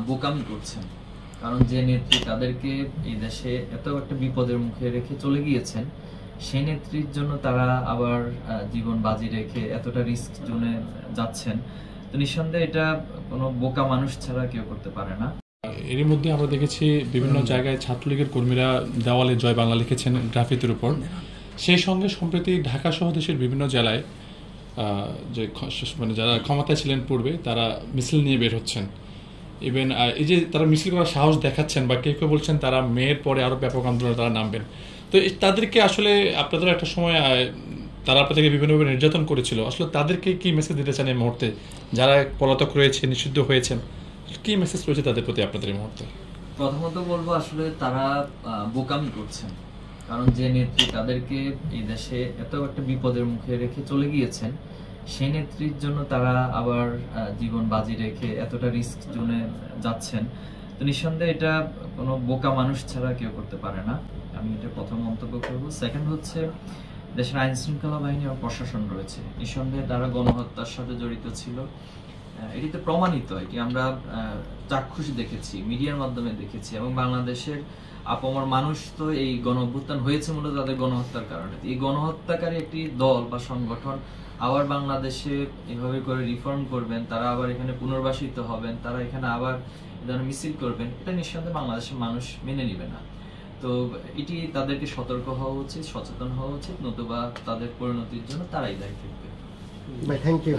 বোকামি করছেন। কারণ যে নেত্রী তাদেরকে এই দেশে এত একটা বিপদের মুখে রেখে চলে গিয়েছেন, সেই নেত্রীর জন্য তারা আবার জীবন বাজি রেখে এতটা রিস্ক জোনে যাচ্ছেন। তো নিঃসন্দেহে এটা কোনো বোকা মানুষ ছাড়া কেউ করতে পারে না। এরই মধ্যে আমরা দেখেছি বিভিন্ন জায়গায় ছাত্রলীগের কর্মীরা দেওয়ালে জয় বাংলা লিখেছেন গ্রাফিতির উপর। সেই সঙ্গে সম্প্রতি ঢাকা সহ দেশের বিভিন্ন জেলায় যে মানে যারা ক্ষমতায় ছিলেন পূর্বে তারা মিছিল নিয়ে বের হচ্ছেন। ইভেন এই যে তারা মিছিল করার সাহস দেখাচ্ছেন বা কেউ কেউ বলছেন তারা মেয়ের পরে আরও ব্যাপক আন্দোলনে তারা নামবেন। তো তাদেরকে আসলে আপনাদের একটা সময় তারা আপনাদেরকে বিভিন্নভাবে নির্যাতন করেছিল, আসলে তাদেরকে কি মেসেজ দিতে চান এই মুহূর্তে যারা পলাতক রয়েছে, নিষিদ্ধ হয়েছেন, কি মেসেজ রয়েছে তাদের প্রতি আপনাদের এই মুহূর্তে? প্রথমত বলবো আসলে তারা বোকামি করছেন। কারণ যে নেত্রী তাদেরকে এই দেশে এত একটা বিপদের মুখে রেখে চলে গিয়েছেন, সেই নেত্রীর জন্য তারা আবার জীবন বাজি রেখে এতটা রিস্ক জোনে যাচ্ছেন। তো নিঃসন্দেহে এটা কোনো বোকা মানুষ ছাড়া কেউ করতে পারে না, আমি এটা প্রথম মন্তব্য করবো। সেকেন্ড হচ্ছে, দেশের আইন শৃঙ্খলা বাহিনী এবং প্রশাসন রয়েছে, নিঃসন্দেহে তারা গণহত্যার সাথে জড়িত ছিল। এটি তো প্রমাণিত, এটি আমরা চাক্ষুষ দেখেছি, মিডিয়ার মাধ্যমে দেখেছি, এবং বাংলাদেশের আপামর মানুষ তো এই গণঅভ্যুত্থান হয়েছে মূলত তাদের গণহত্যার কারণে। এই গণহত্যাকারী একটি দল বা সংগঠন আবার বাংলাদেশে এভাবে করে রিফর্ম করবেন, তারা আবার এখানে পুনর্বাসিত হবেন, তারা এখানে আবার এ ধরনের মিছিল করবেন, এটা নিঃসন্দেহে বাংলাদেশের মানুষ মেনে নিবে না। তো এটি তাদেরকে সতর্ক হওয়া উচিত, সচেতন হওয়া উচিত, নতুবা তাদের পরিণতির জন্য তারাই দায়ী থাকবে। Thank you.